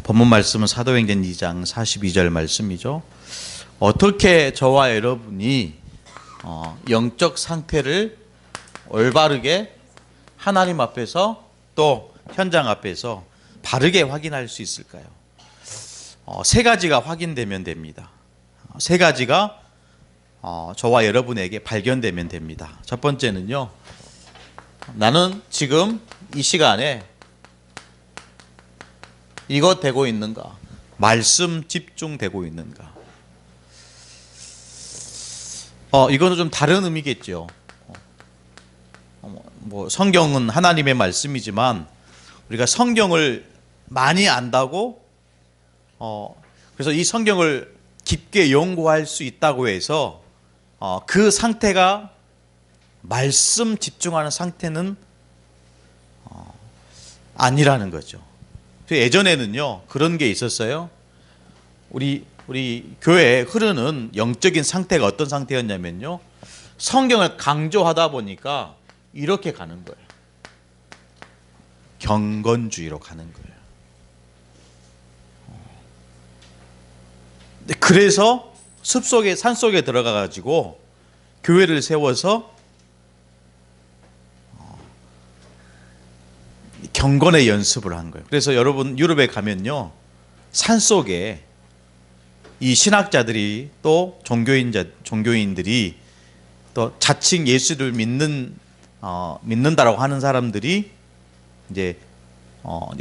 본문 말씀은 사도행전 2장 42절 말씀이죠. 어떻게 저와 여러분이 영적 상태를 올바르게 하나님 앞에서 또 현장 앞에서 바르게 확인할 수 있을까요? 세 가지가 확인되면 됩니다. 세 가지가 저와 여러분에게 발견되면 됩니다. 첫 번째는요, 나는 지금 이 시간에 이것 되고 있는가? 말씀 집중되고 있는가? 이거는 좀 다른 의미겠죠. 성경은 하나님의 말씀이지만 우리가 성경을 많이 안다고 그래서 이 성경을 깊게 연구할 수 있다고 해서 그 상태가 말씀 집중하는 상태는 아니라는 거죠. 예전에는요 그런 게 있었어요. 우리 교회에 흐르는 영적인 상태가 어떤 상태였냐면요, 성경을 강조하다 보니까 이렇게 가는 거예요. 경건주의로 가는 거예요. 그래서 숲속에 산속에 들어가 가지고 교회를 세워서 경건의 연습을 한 거예요. 그래서 여러분 유럽에 가면요, 산속에 이 신학자들이 또 종교인들이 또 자칭 예수를 믿는다라고 하는 사람들이 이제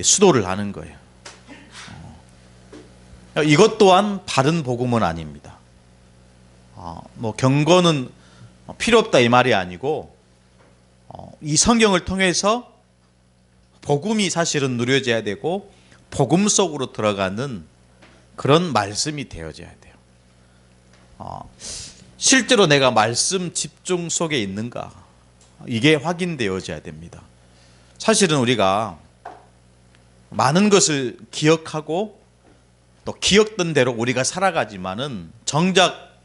수도를 하는 거예요. 이것 또한 바른 복음은 아닙니다. 경건은 필요 없다 이 말이 아니고, 이 성경을 통해서 복음이 사실은 누려져야 되고 복음 속으로 들어가는 그런 말씀이 되어져야 돼요. 실제로 내가 말씀 집중 속에 있는가, 이게 확인되어져야 됩니다. 사실은 우리가 많은 것을 기억하고 또 기억된 대로 우리가 살아가지만은 정작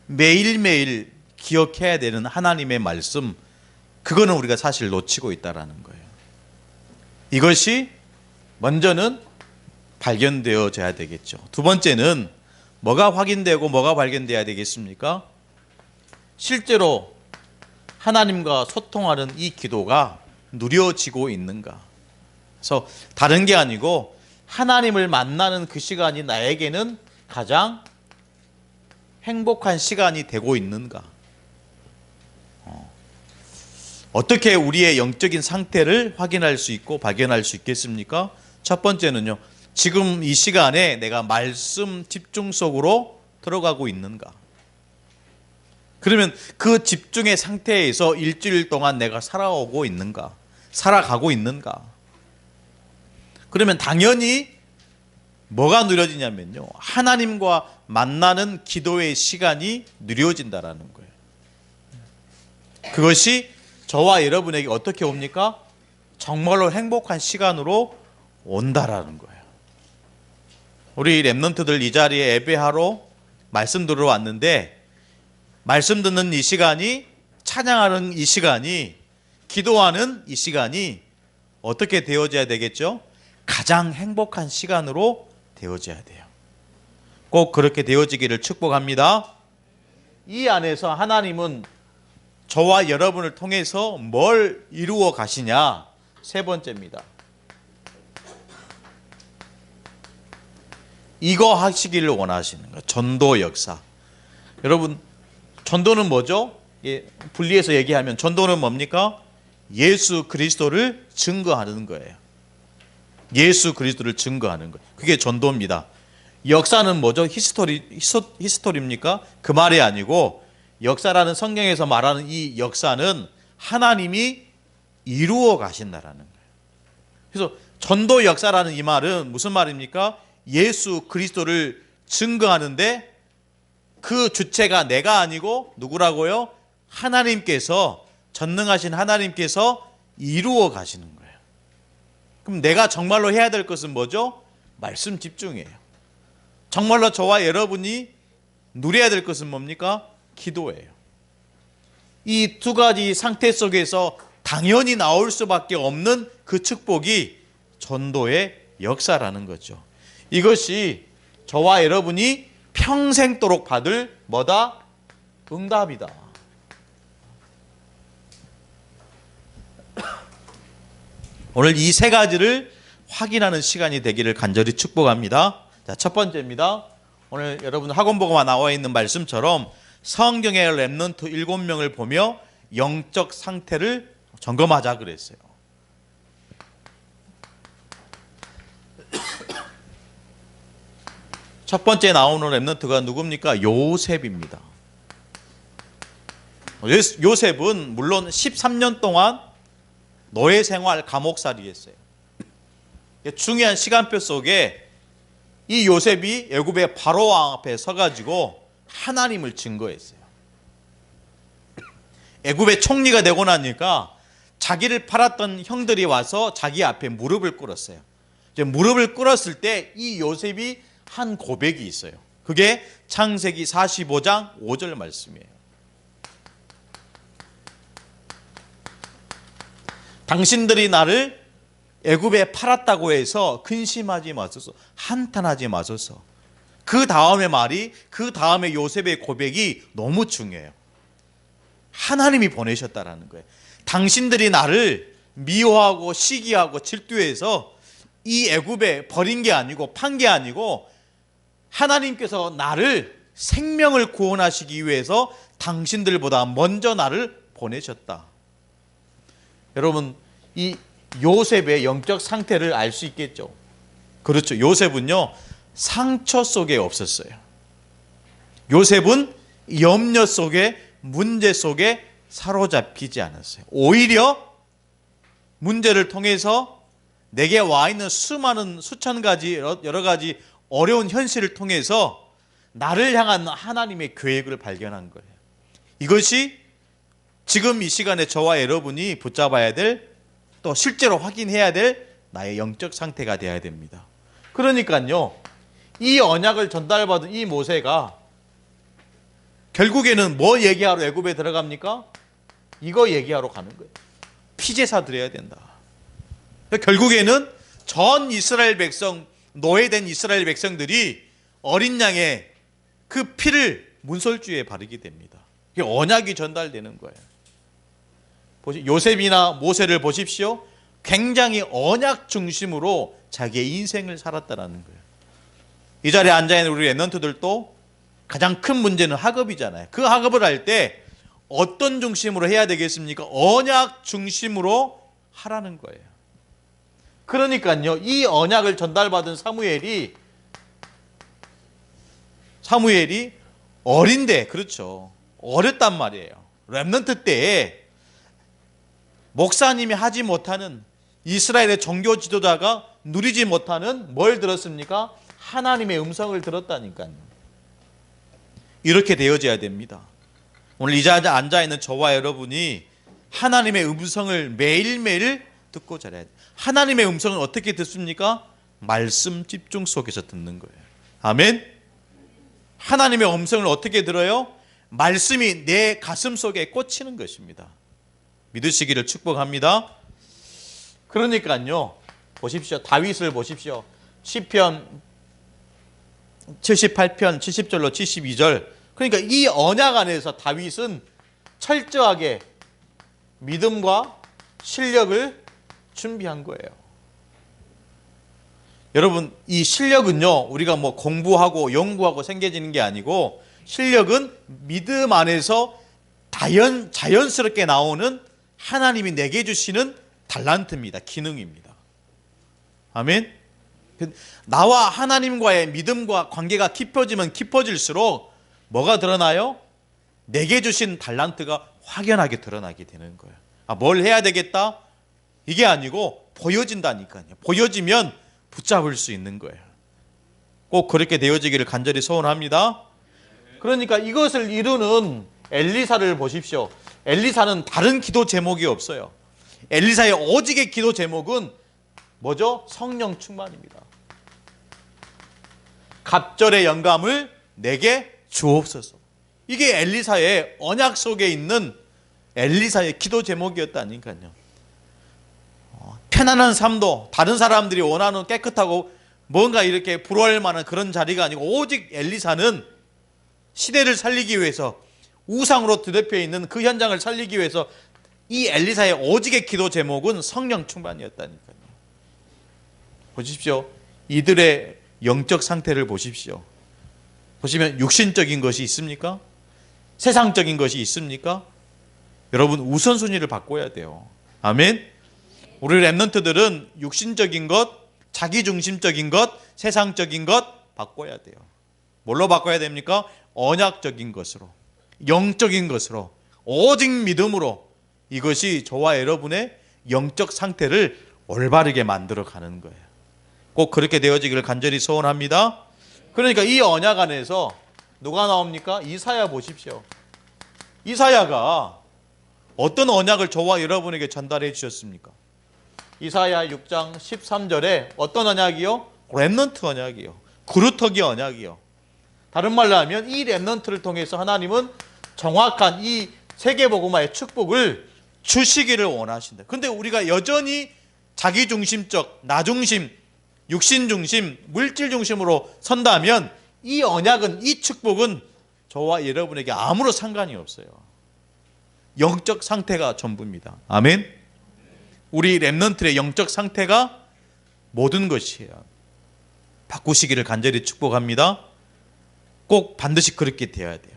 매일매일 기억해야 되는 하나님의 말씀, 그거는 우리가 사실 놓치고 있다라는 거예요. 이것이 먼저는 발견되어져야 되겠죠. 두 번째는 뭐가 확인되고 뭐가 발견돼야 되겠습니까? 실제로 하나님과 소통하는 이 기도가 누려지고 있는가. 그래서 다른 게 아니고 하나님을 만나는 그 시간이 나에게는 가장 행복한 시간이 되고 있는가. 어떻게 우리의 영적인 상태를 확인할 수 있고 발견할 수 있겠습니까? 첫 번째는요, 지금 이 시간에 내가 말씀 집중 속으로 들어가고 있는가. 그러면 그 집중의 상태에서 일주일 동안 내가 살아오고 있는가, 살아가고 있는가. 그러면 당연히 뭐가 누려지냐면요, 하나님과 만나는 기도의 시간이 누려진다라는 거예요. 그것이 저와 여러분에게 어떻게 옵니까? 정말로 행복한 시간으로 온다라는 거예요. 우리 렘넌트들 이 자리에 예배하러 말씀 들으러 왔는데, 말씀 듣는 이 시간이, 찬양하는 이 시간이, 기도하는 이 시간이 어떻게 되어져야 되겠죠? 가장 행복한 시간으로 되어져야 돼요. 꼭 그렇게 되어지기를 축복합니다. 이 안에서 하나님은 저와 여러분을 통해서 뭘 이루어 가시냐? 세 번째입니다. 이거 하시기를 원하시는 거예요. 전도 역사. 여러분, 전도는 뭐죠? 분리해서 얘기하면 전도는 뭡니까? 예수 그리스도를 증거하는 거예요. 예수 그리스도를 증거하는 거예요. 그게 전도입니다. 역사는 뭐죠? 히스토리입니까? 그 말이 아니고, 역사라는 성경에서 말하는 이 역사는 하나님이 이루어 가신다라는 거예요. 그래서 전도 역사라는 이 말은 무슨 말입니까? 예수 그리스도를 증거하는데 그 주체가 내가 아니고 누구라고요? 하나님께서, 전능하신 하나님께서 이루어 가시는 거예요. 그럼 내가 정말로 해야 될 것은 뭐죠? 말씀 집중이에요. 정말로 저와 여러분이 누려야 될 것은 뭡니까? 기도예요. 이 두 가지 상태 속에서 당연히 나올 수밖에 없는 그 축복이 전도의 역사라는 거죠. 이것이 저와 여러분이 평생도록 받을 뭐다? 응답이다. 오늘 이 세 가지를 확인하는 시간이 되기를 간절히 축복합니다. 자, 첫 번째입니다. 오늘 여러분 학원보고만 나와 있는 말씀처럼 성경의 렘넌트 7명을 보며 영적 상태를 점검하자 그랬어요. 첫 번째 나오는 렘넌트가 누굽니까? 요셉입니다. 요셉은 물론 13년 동안 노예 생활 감옥살이 했어요. 중요한 시간표 속에 이 요셉이 애굽의 바로왕 앞에 서가지고 하나님을 증거했어요. 애굽의 총리가 되고 나니까 자기를 팔았던 형들이 와서 자기 앞에 무릎을 꿇었어요. 이제 무릎을 꿇었을 때 이 요셉이 한 고백이 있어요. 그게 창세기 45장 5절 말씀이에요. 당신들이 나를 애굽에 팔았다고 해서 근심하지 마소서, 한탄하지 마소서. 그 다음의 말이, 그 다음에 요셉의 고백이 너무 중요해요. 하나님이 보내셨다라는 거예요. 당신들이 나를 미워하고 시기하고 질투해서 이 애굽에 버린 게 아니고 판 게 아니고 하나님께서 나를 생명을 구원하시기 위해서 당신들보다 먼저 나를 보내셨다. 여러분, 이 요셉의 영적 상태를 알 수 있겠죠. 그렇죠. 요셉은요, 상처 속에 없었어요. 요셉은 염려 속에, 문제 속에 사로잡히지 않았어요. 오히려 문제를 통해서 내게 와 있는 수많은 수천 가지 여러 가지 어려운 현실을 통해서 나를 향한 하나님의 계획을 발견한 거예요. 이것이 지금 이 시간에 저와 여러분이 붙잡아야 될, 또 실제로 확인해야 될 나의 영적 상태가 되어야 됩니다. 그러니까요, 이 언약을 전달받은 이 모세가 결국에는 뭐 얘기하러 애굽에 들어갑니까? 이거 얘기하러 가는 거예요. 피제사 드려야 된다. 결국에는 전 이스라엘 백성, 노예된 이스라엘 백성들이 어린 양의 그 피를 문설주에 바르게 됩니다. 이게 언약이 전달되는 거예요. 요셉이나 모세를 보십시오. 굉장히 언약 중심으로 자기의 인생을 살았다는 거예요. 이 자리에 앉아있는 우리 랩런트들도 가장 큰 문제는 학업이잖아요. 그 학업을 할 때 어떤 중심으로 해야 되겠습니까? 언약 중심으로 하라는 거예요. 그러니까요, 이 언약을 전달받은 사무엘이 어린데, 그렇죠, 어렸단 말이에요. 랩런트 때에 목사님이 하지 못하는, 이스라엘의 종교 지도자가 누리지 못하는 뭘 들었습니까? 하나님의 음성을 들었다니까요. 이렇게 되어져야 됩니다. 오늘 이 자리에 앉아있는 저와 여러분이 하나님의 음성을 매일매일 듣고 자라야 돼요. 하나님의 음성은 어떻게 듣습니까? 말씀 집중 속에서 듣는 거예요. 아멘. 하나님의 음성을 어떻게 들어요? 말씀이 내 가슴 속에 꽂히는 것입니다. 믿으시기를 축복합니다. 그러니까요, 보십시오. 다윗을 보십시오. 시편 78편 70절로 72절. 그러니까 이 언약 안에서 다윗은 철저하게 믿음과 실력을 준비한 거예요. 여러분, 이 실력은요, 우리가 뭐 공부하고 연구하고 생겨지는 게 아니고, 실력은 믿음 안에서 자연스럽게 나오는 하나님이 내게 주시는 달란트입니다. 기능입니다. 아멘. 나와 하나님과의 믿음과 관계가 깊어지면 깊어질수록 뭐가 드러나요? 내게 주신 달란트가 확연하게 드러나게 되는 거예요. 뭘 해야 되겠다? 이게 아니고 보여진다니까요. 보여지면 붙잡을 수 있는 거예요. 꼭 그렇게 되어지기를 간절히 소원합니다. 그러니까 이것을 이루는 엘리사를 보십시오. 엘리사는 다른 기도 제목이 없어요. 엘리사의 오직의 기도 제목은 뭐죠? 성령 충만입니다. 갑절의 영감을 내게 주옵소서. 이게 엘리사의 언약 속에 있는 엘리사의 기도 제목이었다니까요. 편안한 삶도, 다른 사람들이 원하는 깨끗하고 뭔가 이렇게 부러워할 만한 그런 자리가 아니고 오직 엘리사는 시대를 살리기 위해서 우상으로 뒤덮여 있는 그 현장을 살리기 위해서 이 엘리사의 오직의 기도 제목은 성령 충만이었다니까요. 보십시오. 이들의 영적 상태를 보십시오. 보시면 육신적인 것이 있습니까? 세상적인 것이 있습니까? 여러분 우선순위를 바꿔야 돼요. 아멘. 우리 렘넌트들은 육신적인 것, 자기중심적인 것, 세상적인 것 바꿔야 돼요. 뭘로 바꿔야 됩니까? 언약적인 것으로, 영적인 것으로, 오직 믿음으로. 이것이 저와 여러분의 영적 상태를 올바르게 만들어가는 거예요. 꼭 그렇게 되어지기를 간절히 소원합니다. 그러니까 이 언약 안에서 누가 나옵니까? 이사야 보십시오. 이사야가 어떤 언약을 저와 여러분에게 전달해 주셨습니까? 이사야 6장 13절에 어떤 언약이요? 렘넌트 언약이요. 그루터기 언약이요. 다른 말로 하면 이 렘넌트를 통해서 하나님은 정확한 이 세계복음화의 축복을 주시기를 원하신다. 그런데 우리가 여전히 자기중심적, 나중심, 육신중심, 물질중심으로 선다면 이 언약은, 이 축복은 저와 여러분에게 아무런 상관이 없어요. 영적 상태가 전부입니다. 아멘. 우리 렘넌트의 영적 상태가 모든 것이에요. 바꾸시기를 간절히 축복합니다. 꼭 반드시 그렇게 되어야 돼요.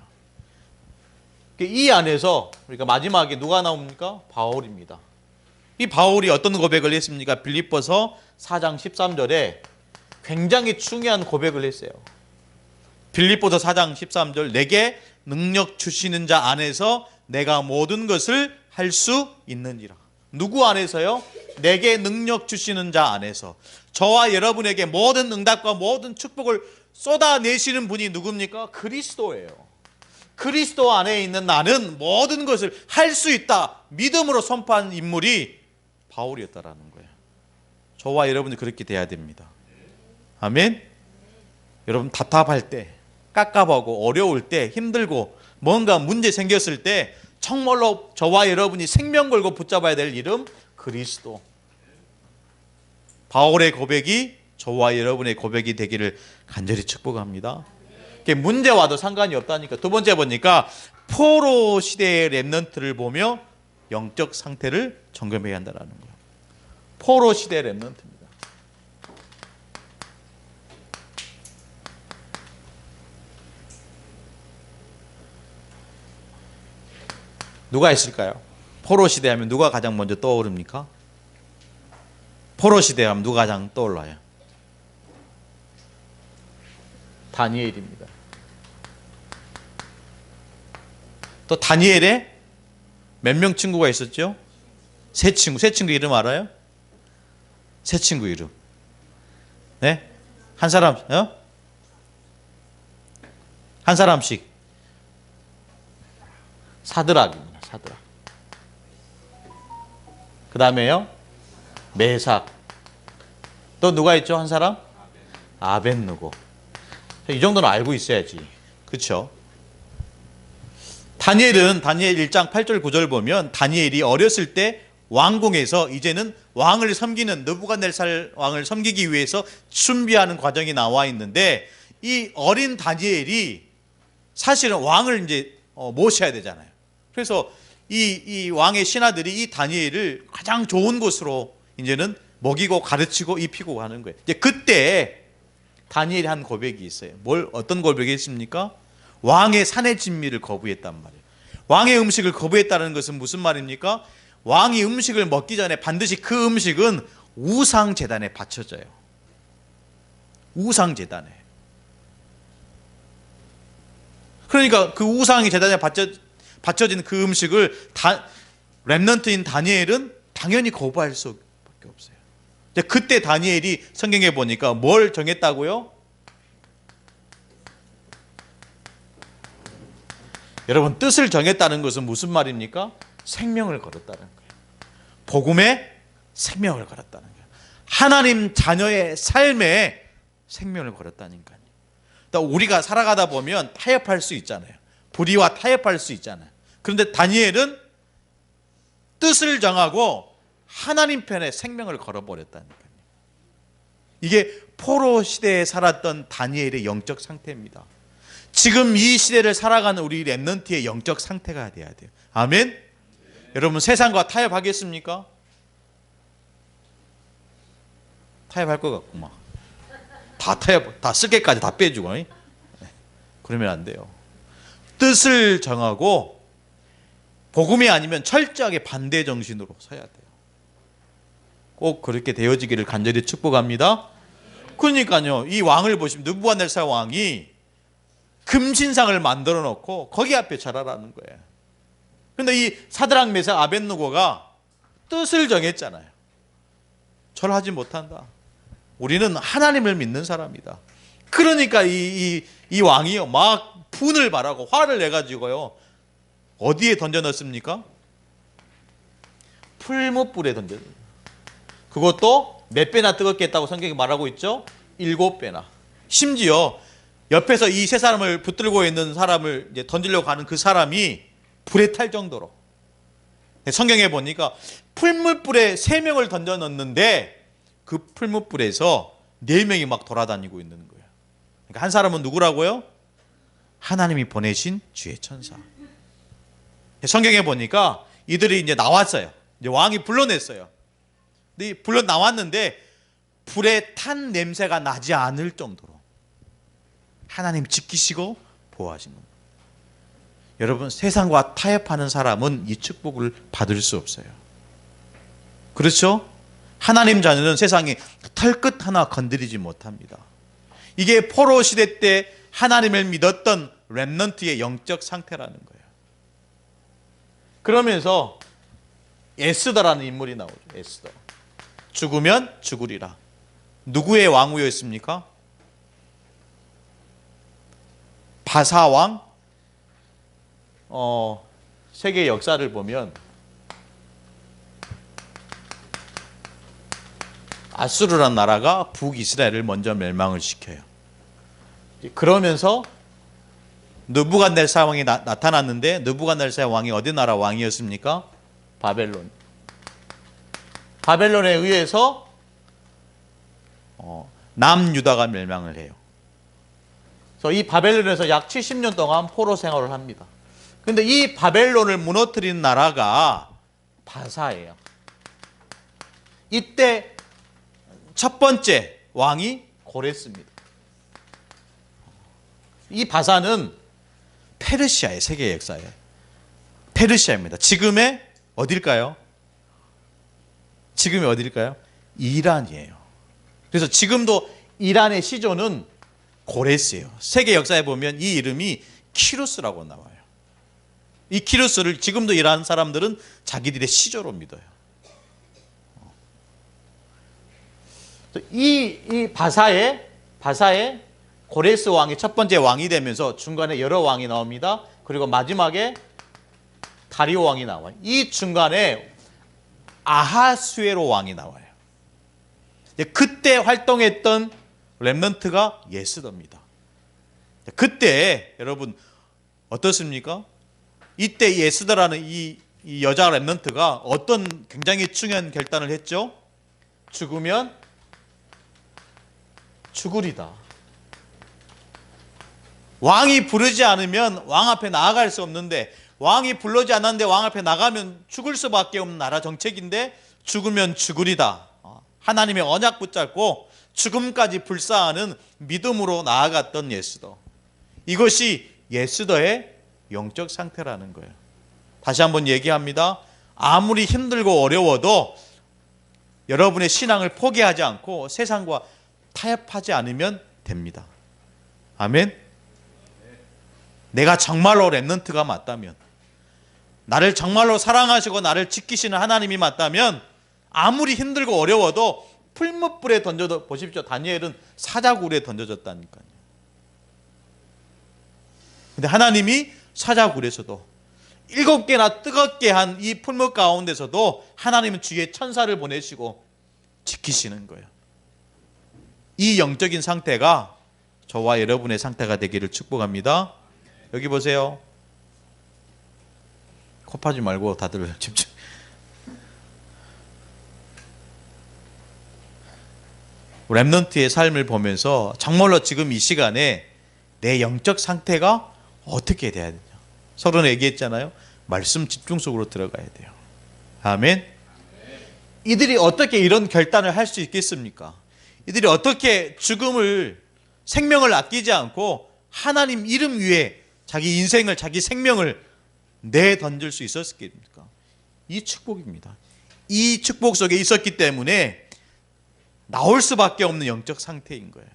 이 안에서 우리가 마지막에 누가 나옵니까? 바울입니다. 이 바울이 어떤 고백을 했습니까? 빌립보서 4장 13절에 굉장히 중요한 고백을 했어요. 빌립보서 4장 13절, 내게 능력 주시는 자 안에서 내가 모든 것을 할 수 있느니라. 누구 안에서요? 내게 능력 주시는 자 안에서. 저와 여러분에게 모든 응답과 모든 축복을 쏟아내시는 분이 누굽니까? 그리스도예요. 그리스도 안에 있는 나는 모든 것을 할 수 있다. 믿음으로 선포한 인물이 바울이었다라는 거예요. 저와 여러분이 그렇게 돼야 됩니다. 아멘. 여러분 답답할 때, 깝깝하고 어려울 때, 힘들고 뭔가 문제 생겼을 때 정말로 저와 여러분이 생명 걸고 붙잡아야 될 이름 그리스도. 바울의 고백이 저와 여러분의 고백이 되기를 간절히 축복합니다. 문제와도 상관이 없다니까. 두 번째 보니까 포로 시대의 렘넌트를 보며 영적 상태를 점검해야 한다는 거예요. 포로 시대의 렘넌트입니다. 누가 있을까요? 포로 시대 하면 누가 가장 먼저 떠오릅니까? 포로 시대 하면 누가 가장 떠올라요? 다니엘입니다. 또 다니엘에 몇 명 친구가 있었죠? 세 친구. 세 친구 이름 알아요? 세 친구 이름. 네? 한 사람, 한 사람씩. 사드락입니다. 사드락. 그 다음에요? 메삭. 또 누가 있죠? 한 사람? 아벳느고. 이 정도는 알고 있어야지. 그렇죠? 다니엘 1장 8절 9절 보면 다니엘이 어렸을 때 왕궁에서 이제는 왕을 섬기는 느부갓네살 왕을 섬기기 위해서 준비하는 과정이 나와 있는데 이 어린 다니엘이 사실은 왕을 이제 모셔야 되잖아요. 그래서 이 왕의 신하들이 이 다니엘을 가장 좋은 곳으로 이제는 먹이고 가르치고 입히고 하는 거예요. 이제 그때 다니엘이 한 고백이 있어요. 어떤 고백이 있습니까? 왕의 산의 진미를 거부했단 말이에요. 왕의 음식을 거부했다는 것은 무슨 말입니까? 왕이 음식을 먹기 전에 반드시 그 음식은 우상제단에 바쳐져요. 우상제단에. 그러니까 그 우상이 제단에 바쳐진 그 음식을 렘넌트인 다니엘은 당연히 거부할 수밖에 없어요. 그때 다니엘이 성경에 보니까 뭘 정했다고요? 여러분 뜻을 정했다는 것은 무슨 말입니까? 생명을 걸었다는 거예요. 복음에 생명을 걸었다는 거예요. 하나님 자녀의 삶에 생명을 걸었다니까요. 우리가 살아가다 보면 타협할 수 있잖아요. 불의와 타협할 수 있잖아요. 그런데 다니엘은 뜻을 정하고 하나님 편에 생명을 걸어버렸다니까요. 이게 포로 시대에 살았던 다니엘의 영적 상태입니다. 지금 이 시대를 살아가는 우리 렘넌트의 영적 상태가 돼야 돼요. 아멘? 여러분 세상과 타협하겠습니까? 타협할 것 같고 막 다 타협, 다 쓸개까지 다 빼주고 그러면 안 돼요. 뜻을 정하고 복음이 아니면 철저하게 반대 정신으로 서야 돼요. 꼭 그렇게 되어지기를 간절히 축복합니다. 그러니까요, 이 왕을 보시면 느부갓네살 왕이 금신상을 만들어 놓고 거기 앞에 절하라는 거예요. 그런데 이 사드락 메삭 아벳느고가 뜻을 정했잖아요. 절하지 못한다. 우리는 하나님을 믿는 사람이다. 그러니까 이 왕이요 막 분을 발하고 화를 내가지고요 어디에 던져 넣습니까? 풀무불에 던져. 그것도 몇 배나 뜨겁게 했다고 성경이 말하고 있죠? 7배나. 심지어 옆에서 이 세 사람을 붙들고 있는 사람을 이제 던지려고 하는 그 사람이 불에 탈 정도로. 성경에 보니까 풀무불에 3명을 던져 넣는데 그 풀무불에서 4명이 막 돌아다니고 있는 거예요. 그러니까 한 사람은 누구라고요? 하나님이 보내신 주의 천사. 성경에 보니까 이들이 이제 나왔어요. 이제 왕이 불러냈어요. 근데 불러 나왔는데 불에 탄 냄새가 나지 않을 정도로 하나님 지키시고 보호하신 겁니다. 여러분 세상과 타협하는 사람은 이 축복을 받을 수 없어요. 그렇죠? 하나님 자녀는 세상에 털끝 하나 건드리지 못합니다. 이게 포로 시대 때 하나님을 믿었던 렘넌트의 영적 상태라는 거예요. 그러면서 에스더라는 인물이 나오죠. 에스더. 죽으면 죽으리라. 누구의 왕후였습니까? 바사왕. 세계 역사를 보면 아수르라는 나라가 북이스라엘을 먼저 멸망을 시켜요. 그러면서 느부갓네살 왕이 나타났는데 느부갓네살 왕이 어디 나라 왕이었습니까? 바벨론. 바벨론에 의해서 남유다가 멸망을 해요. 그래서 이 바벨론에서 약 70년 동안 포로 생활을 합니다. 그런데 이 바벨론을 무너뜨린 나라가 바사예요. 이때 첫 번째 왕이 고레스입니다. 이 바사는 페르시아의 세계 역사에 페르시아입니다. 지금의 어딜까요? 지금이 어딜까요? 이란이에요. 그래서 지금도 이란의 시조는 고레스예요. 세계 역사에 보면 이 이름이 키루스라고 나와요. 이 키루스를 지금도 이란 사람들은 자기들의 시조로 믿어요. 이 바사의 고레스 왕이 첫 번째 왕이 되면서 중간에 여러 왕이 나옵니다. 그리고 마지막에 다리오 왕이 나와요. 이 중간에 아하수에로 왕이 나와요. 그때 활동했던 렘넌트가 예스더입니다. 그때 여러분 어떻습니까? 이때 예스더라는 이 여자 렘넌트가 어떤 굉장히 중요한 결단을 했죠? 죽으면 죽으리다. 왕이 부르지 않으면 왕 앞에 나아갈 수 없는데 왕이 불러지 않았는데 왕 앞에 나가면 죽을 수밖에 없는 나라 정책인데 죽으면 죽으리다. 하나님의 언약 붙잡고 죽음까지 불사하는 믿음으로 나아갔던 예스더. 이것이 예스더의 영적 상태라는 거예요. 다시 한번 얘기합니다. 아무리 힘들고 어려워도 여러분의 신앙을 포기하지 않고 세상과 타협하지 않으면 됩니다. 아멘. 내가 정말로 렘넌트가 맞다면, 나를 정말로 사랑하시고 나를 지키시는 하나님이 맞다면 아무리 힘들고 어려워도 풀무불에 던져도, 보십시오, 다니엘은 사자굴에 던져졌다니까요. 근데 하나님이 사자굴에서도 7개나 뜨겁게 한 이 풀무 가운데서도 하나님은 주의 천사를 보내시고 지키시는 거예요. 이 영적인 상태가 저와 여러분의 상태가 되기를 축복합니다. 여기 보세요. 코 파지 말고 다들 집중. 렘넌트의 삶을 보면서 정말로 지금 이 시간에 내 영적 상태가 어떻게 돼야 되냐. 서로 얘기했잖아요. 말씀 집중 속으로 들어가야 돼요. 아멘. 이들이 어떻게 이런 결단을 할 수 있겠습니까? 이들이 어떻게 생명을 아끼지 않고 하나님 이름 위에 자기 인생을, 자기 생명을 내던질 수 있었겠습니까? 이 축복입니다. 이 축복 속에 있었기 때문에 나올 수밖에 없는 영적 상태인 거예요.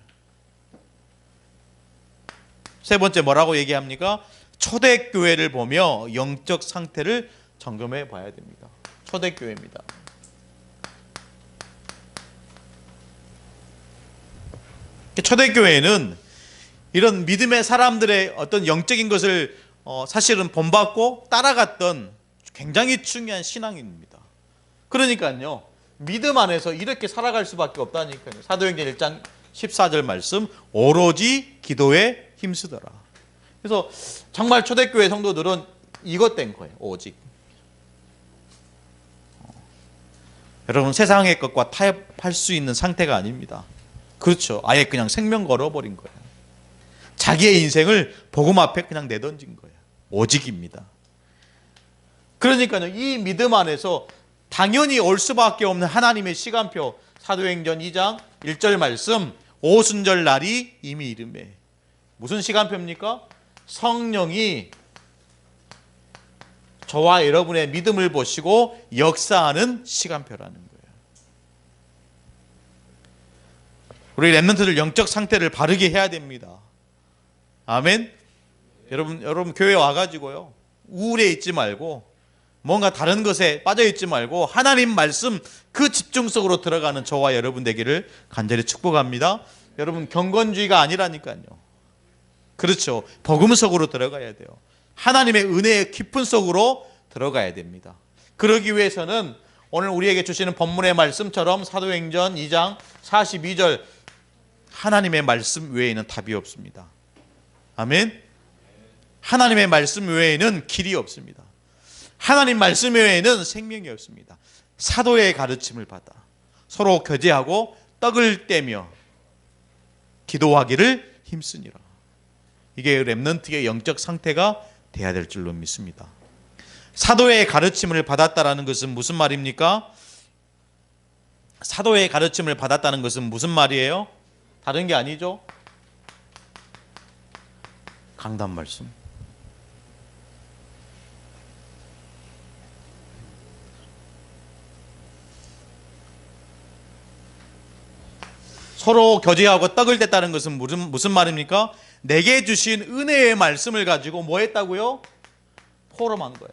세 번째 뭐라고 얘기합니까? 초대교회를 보며 영적 상태를 점검해 봐야 됩니다. 초대교회입니다. 초대교회는 이런 믿음의 사람들의 어떤 영적인 것을 사실은 본받고 따라갔던 굉장히 중요한 신앙입니다. 그러니까요, 믿음 안에서 이렇게 살아갈 수밖에 없다니까요. 사도행전 1장 14절 말씀, 오로지 기도에 힘쓰더라. 그래서 정말 초대교회 성도들은 이것 된 거예요. 오직. 여러분, 세상의 것과 타협할 수 있는 상태가 아닙니다. 그렇죠. 아예 그냥 생명 걸어버린 거예요. 자기의 인생을 복음 앞에 그냥 내던진 거예요. 오직입니다. 그러니까요, 이 믿음 안에서 당연히 올 수밖에 없는 하나님의 시간표, 사도행전 2장 1절 말씀, 오순절 날이 이미 이르매. 무슨 시간표입니까? 성령이 저와 여러분의 믿음을 보시고 역사하는 시간표라는 거예요. 우리 렘넌트들 영적 상태를 바르게 해야 됩니다. 아멘. 여러분 교회 와가지고요, 우울해 있지 말고 뭔가 다른 것에 빠져 있지 말고 하나님 말씀 그 집중 속으로 들어가는 저와 여러분 되기를 간절히 축복합니다. 여러분, 경건주의가 아니라니까요. 그렇죠. 복음 속으로 들어가야 돼요. 하나님의 은혜의 깊은 속으로 들어가야 됩니다. 그러기 위해서는 오늘 우리에게 주시는 본문의 말씀처럼 사도행전 2장 42절, 하나님의 말씀 외에는 답이 없습니다. 아멘. 하나님의 말씀 외에는 길이 없습니다. 하나님 말씀 외에는 생명이 없습니다. 사도의 가르침을 받아 서로 교제하고 떡을 떼며 기도하기를 힘쓰니라. 이게 렘넌트의 영적 상태가 돼야 될 줄로 믿습니다. 사도의 가르침을 받았다라는 것은 무슨 말입니까? 사도의 가르침을 받았다는 것은 무슨 말이에요? 다른 게 아니죠. 강단 말씀. 서로 교제하고 떡을 뗐다는 것은 무슨 말입니까? 내게 주신 은혜의 말씀을 가지고 뭐 했다고요? 포럼한 거예요.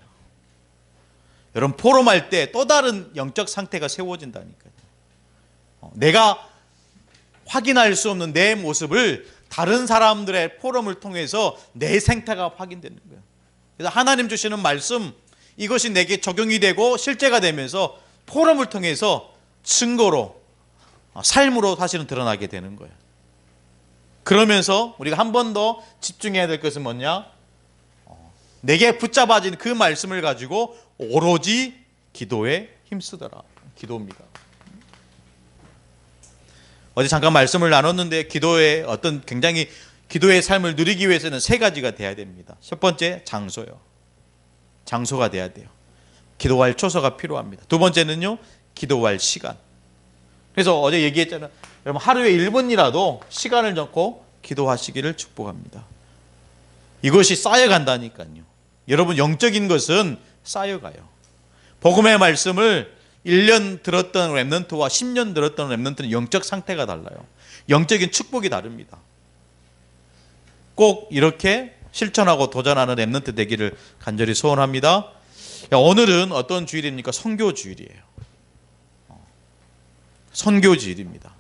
여러분, 포럼할 때 또 다른 영적 상태가 세워진다니까요. 내가 확인할 수 없는 내 모습을 다른 사람들의 포럼을 통해서 내 생태가 확인되는 거예요. 그래서 하나님 주시는 말씀, 이것이 내게 적용이 되고 실제가 되면서 포럼을 통해서 증거로, 삶으로 사실은 드러나게 되는 거예요. 그러면서 우리가 한 번 더 집중해야 될 것은 뭐냐? 내게 붙잡아진 그 말씀을 가지고 오로지 기도에 힘쓰더라. 기도입니다. 어제 잠깐 말씀을 나눴는데 기도의 기도의 삶을 누리기 위해서는 세 가지가 돼야 됩니다. 첫 번째, 장소요. 장소가 돼야 돼요. 기도할 초소가 필요합니다. 두 번째는요, 기도할 시간. 그래서 어제 얘기했잖아요. 여러분, 하루에 1분이라도 시간을 넣고 기도하시기를 축복합니다. 이것이 쌓여간다니까요. 여러분, 영적인 것은 쌓여가요. 복음의 말씀을 1년 들었던 렘넌트와 10년 들었던 렘넌트는 영적 상태가 달라요. 영적인 축복이 다릅니다. 꼭 이렇게 실천하고 도전하는 렘넌트 되기를 간절히 소원합니다. 오늘은 어떤 주일입니까? 선교 주일이에요. 선교 주일입니다.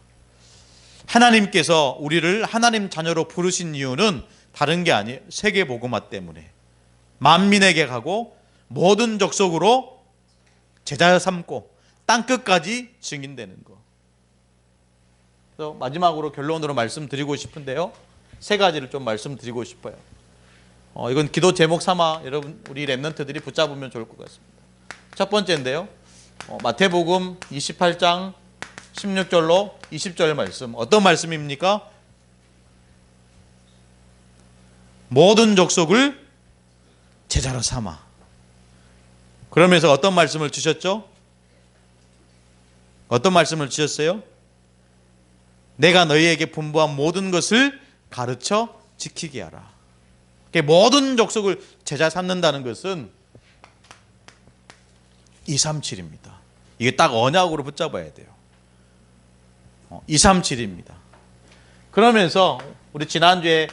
하나님께서 우리를 하나님 자녀로 부르신 이유는 다른 게 아니에요. 세계 복음화 때문에 만민에게 가고 모든 족속으로 제자 삼고 땅끝까지 증인되는 거. 그래서 마지막으로 결론으로 말씀드리고 싶은데요, 세 가지를 좀 말씀드리고 싶어요. 이건 기도 제목 삼아 여러분, 우리 렘넌트들이 붙잡으면 좋을 것 같습니다. 첫 번째인데요, 마태복음 28장 16절로 20절 말씀. 어떤 말씀입니까? 모든 족속을 제자로 삼아. 그러면서 어떤 말씀을 주셨죠? 어떤 말씀을 주셨어요? 내가 너희에게 분부한 모든 것을 가르쳐 지키게 하라. 모든 족속을 제자 삼는다는 것은 237입니다. 이게 딱 언약으로 붙잡아야 돼요. 237입니다. 그러면서 우리 지난주에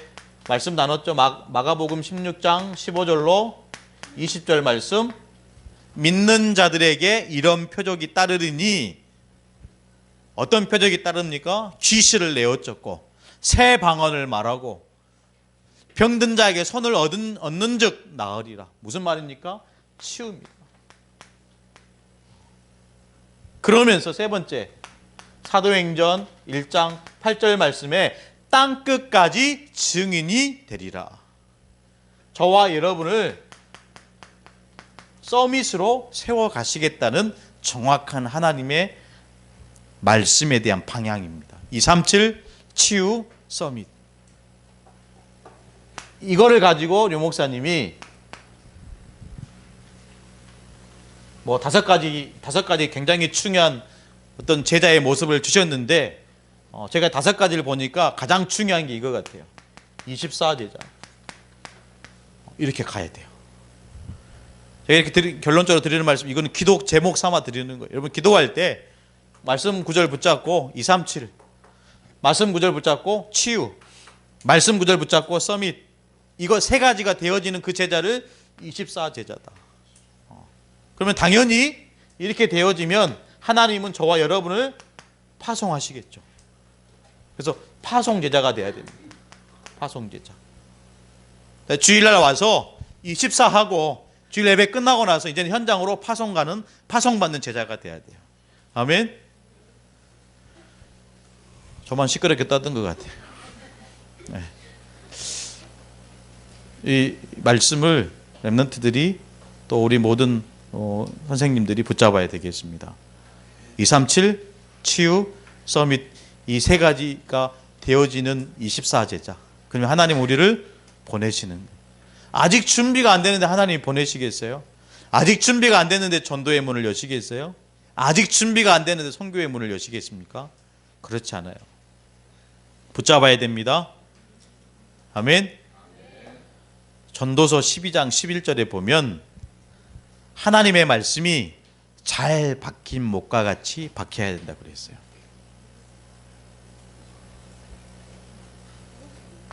말씀 나눴죠. 마가복음 16장 15절로 20절 말씀. 믿는 자들에게 이런 표적이 따르리니, 어떤 표적이 따릅니까? 귀신을 내어쫓고 새 방언을 말하고 병든 자에게 손을 얻는 즉 나으리라. 무슨 말입니까? 치유입니다. 그러면서 세 번째, 사도행전 1장 8절 말씀에 땅끝까지 증인이 되리라. 저와 여러분을 서밋으로 세워가시겠다는 정확한 하나님의 말씀에 대한 방향입니다. 237 치유 서밋. 이거를 가지고 류 목사님이 다섯 가지 굉장히 중요한 어떤 제자의 모습을 주셨는데, 제가 5가지를 보니까 가장 중요한 게 이거 같아요. 24제자. 이렇게 가야 돼요. 제가 이렇게 결론적으로 드리는 말씀, 이거는 기도 제목 삼아 드리는 거예요. 여러분 기도할 때 말씀 9절 붙잡고 237, 말씀 9절 붙잡고 치유, 말씀 9절 붙잡고 서밋, 이거 3가지가 되어지는 그 제자를 24제자다. 그러면 당연히 이렇게 되어지면 하나님은 저와 여러분을 파송하시겠죠. 그래서 파송제자가 돼야 됩니다. 파송제자. 주일날 와서 24하고 주일 예배 끝나고 나서 이제는 현장으로 파송받는 제자가 돼야 돼요. 아멘. 저만 시끄럽게 떠든 것 같아요. 네. 이 말씀을 렘넌트들이 또 우리 모든 선생님들이 붙잡아야 되겠습니다. 237 치유 서밋, 이 3가지가 되어지는 24제자. 그러면 하나님 우리를 보내시는 거예요. 아직 준비가 안 되는데 하나님이 보내시겠어요? 아직 준비가 안 되는데 전도의 문을 여시겠어요? 아직 준비가 안 되는데 선교의 문을 여시겠습니까? 그렇지 않아요. 붙잡아야 됩니다. 아멘. 전도서 12장 11절에 보면 하나님의 말씀이 잘 박힌 목과 같이 박혀야 된다고 그랬어요.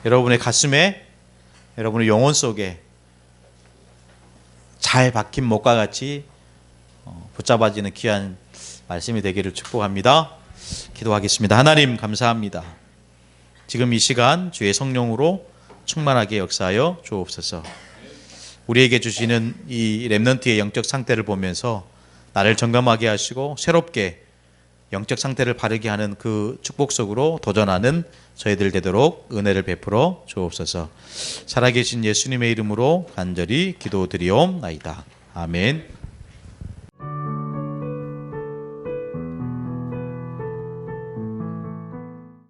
여러분의 가슴에, 여러분의 영혼 속에 잘 박힌 목과 같이 붙잡아지는 귀한 말씀이 되기를 축복합니다. 기도하겠습니다. 하나님 감사합니다. 지금 이 시간 주의 성령으로 충만하게 역사하여 주옵소서. 우리에게 주시는 이 렘넌트의 영적 상태를 보면서 나를 점검하게 하시고 새롭게 영적 상태를 바르게 하는 그 축복 속으로 도전하는 저희들 되도록 은혜를 베풀어 주옵소서. 살아계신 예수님의 이름으로 간절히 기도드리옵나이다. 아멘.